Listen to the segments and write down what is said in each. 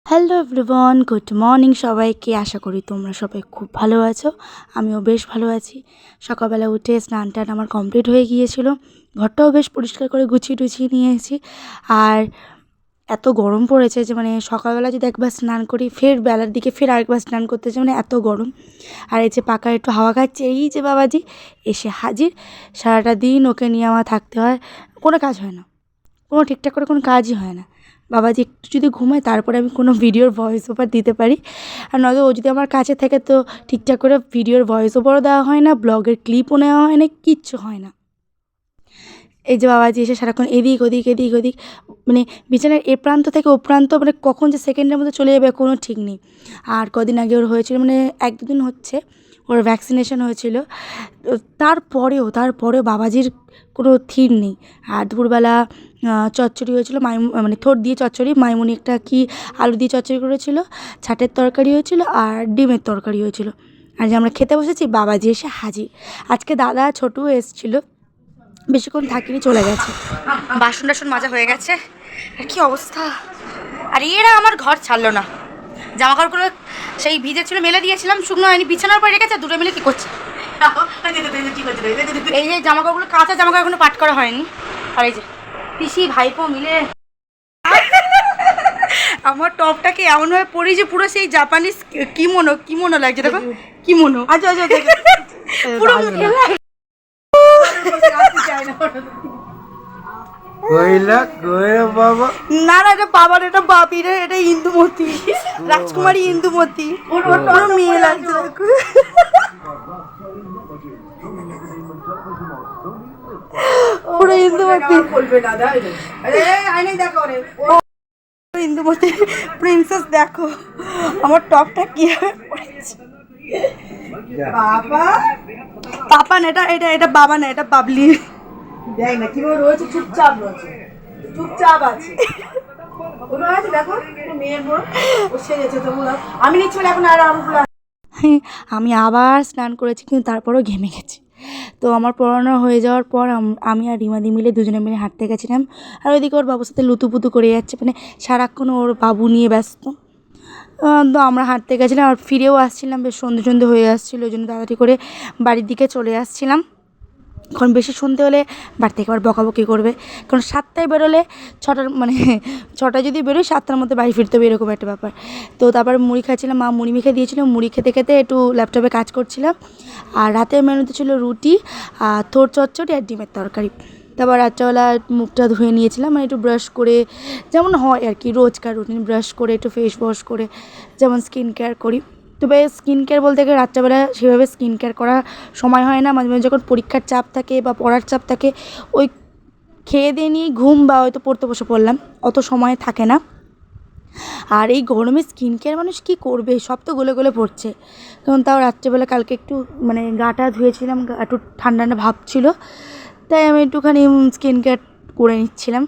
Hello everyone, good morning সবাইকে। আশা করি তোমরা সবাই খুব ভালো আছো। আমিও বেশ ভালো আছি। সকালবেলা উঠে স্নান টান আমার কমপ্লিট হয়ে গিয়েছিল। ঘরটাও বেশ পরিষ্কার করে গুছিয়ে টুছিয়ে নিয়েছি। আর এত গরম পড়েছে যে সকালবেলা যদি একবার স্নান করি, ফের বেলার দিকে ফের আরেকবার স্নান করতে চাই, এত গরম। আর এই যে পাকা একটু হাওয়া খাচ্ছে, এই যে বাবাজি এসে হাজির। সারাটা দিন ওকে নিয়ে আমার থাকতে হয়, কোনো কাজ হয় না, কোনো ঠিকঠাক করে কোনো কাজই হয় না। বাবাজি একটু যদি ঘুমায় তারপরে আমি কোনো ভিডিওর ভয়েস ওভার দিতে পারি। আর নয়তো ও যদি আমার কাছে থাকে তো ঠিকঠাক করে ভিডিওর ভয়েস ওভারও দেওয়া হয় না, ব্লগের ক্লিপও নেওয়া হয় না, কিচ্ছু হয় না। এই যে বাবাজি এসে সারাক্ষণ এদিক ওদিক এদিক ওদিক, বিছানার এ প্রান্ত থেকে ও প্রান্ত, কখন যে সেকেন্ডের মধ্যে চলে যাবে কোনো ঠিক নেই। আর কদিন আগে ওর হয়েছিল, 1-2 দিন হচ্ছে ওর ভ্যাকসিনেশন হয়েছিল। তারপরেও বাবাজির কোনো থির নেই। আর দুপুরবেলা চচ্চড়ি হয়েছিল, থোড় দিয়ে চচ্চড়ি, মাইমুনি একটা কি আলু দিয়ে চচ্চড়ি করেছিল, ছাটের তরকারি হয়েছিল আর ডিমের তরকারি হয়েছিল। আর যে আমরা খেতে বসেছি, বাবাজি এসে হাজির। আজকে দাদা ছোটু এসেছিলো, বেশিক্ষণ থাকিনি, চলে গেছে। বাসন টাসন মাজা হয়ে গেছে। আর কি অবস্থা! আর এরা আমার ঘর ছাড়লো না। জামা কাপড়গুলো সেই ভিজে ছিল, মেলে দিয়েছিলাম, শুকনো হয়নি, বিছানার পরে রেখেছে। দুটো মিলে কি করছে, এই যে জামা কাপড়গুলো, কাঁচা জামা কাপড় এখনো পাট করা হয়নি। আর এই যে পিসি ভাইপো মিলে আমার টপটাকে এমনভাবে পরি যে পুরো সেই জাপানিজ কিমোনো লাগছে। দেখো কিমোনো, আচ্ছা পুরো না এটা বাবার, এটা বাপির, এটা ইন্দুমতি, রাজকুমারী ইন্দুমতি, ওর মেয়ে লাগছে। পুরো ইন্দুমতি, ইন্দুমতি প্রিন্সেস। দেখো আমার টপটা কিভাবে পড়েছে। পাপা না, এটা বাবা না, এটা বাবলি। দেখ না কিভাবে রয়েছে, চুপচাপ আছে। দেখো মেয়ের বড় ও সেরেছে তো, আমি নিচ্ছি এখন। আর আমি আবার স্নান করেছি, কিন্তু তারপরেও ঘেমে গেছি। তো আমার পড়ানো হয়ে যাওয়ার পর আমি আর রিমাদি মিলে দুজনে মিলে হাঁটতে গেছিলাম। আর ওইদিকে ওর বাবুর সাথে লুতুপুতু করে যাচ্ছে, সারাক্ষণ ওর বাবু নিয়ে ব্যস্ত। তো আমরা হাঁটতে গেছিলাম আর ফিরেও আসছিলাম, বেশ সন্ধে হয়ে আসছিলো, ওই জন্য তাড়াতাড়ি করে বাড়ির দিকে চলে আসছিলাম। কারণ বেশি সন্ধে হলে বাড়ি থেকে আবার বকাবকি করবে। কারণ 7টায় বেরোলে 6টায় যদি বেরোই 7টার মধ্যে বাড়ি ফিরতে হবে, এরকম একটা ব্যাপার। তো তারপরে মুড়ি খাচ্ছিলাম, মা মুড়ি মেখে দিয়েছিল, মুড়ি খেতে খেতে একটু ল্যাপটপে কাজ করছিলাম। আর রাতের মেনুতে ছিল রুটি আর থোড় চচ্চড়ি আর ডিমের তরকারি। তারপর রাত্রেবেলা মুখটা ধুয়ে নিয়েছিলাম, একটু ব্রাশ করে, যেমন হয় আর কি রোজকার রুটিন, ব্রাশ করে একটু ফেস ওয়াশ করে যেমন স্কিন কেয়ার করি। তবে স্কিন কেয়ার বলতে গেলে রাত্রেবেলা সেভাবে স্কিন কেয়ার করার সময় হয় না। মাঝে মাঝে যখন পরীক্ষার চাপ থাকে বা পড়ার চাপ থাকে, ওই খেয়ে দিয়ে নিয়েই ঘুম বা হয়তো পড়তে বসে পড়লাম, অত সময় থাকে না। আর এই গরমে স্কিন কেয়ার মানুষ কী করবে, সব তো গলে গলে পড়ছে। কারণ তাও রাত্রেবেলা কালকে একটু গাটা ধুয়েছিলাম, একটু ঠান্ডা ঠান্ডা ভাব ছিল, তাই আমি একটুখানি স্কিন কেয়ার করে নিচ্ছিলাম।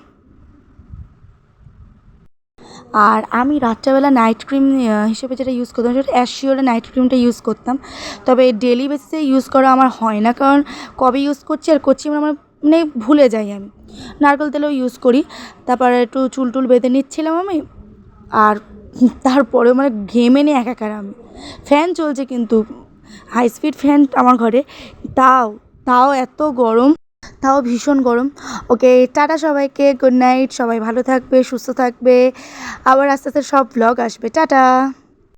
আর আমি রাত্রেবেলা নাইট ক্রিম হিসেবে যেটা ইউজ করতাম, সেটা অ্যাশিওরের নাইট ক্রিমটা ইউজ করতাম। তবে ডেলি বেসিসে ইউজ করা আমার হয় না, কারণ কবে ইউজ করছি আমার ভুলে যাই। আমি নারকেল তেলও ইউজ করি। তারপরে একটু চুল টুল বেঁধে নিচ্ছিলাম আমি। আর তারপরেও ঘেমে নিয়ে একাকার আমি। ফ্যান চলছে কিন্তু হাই স্পিড ফ্যান আমার ঘরে, তাও এত গরম, তাও ভীষণ গরম। ওকে, টাটা সবাইকে, গুড নাইট। সবাই ভালো থাকবে, সুস্থ থাকবে। আবার আস্তে আস্তে সব ব্লগ আসবে। টাটা।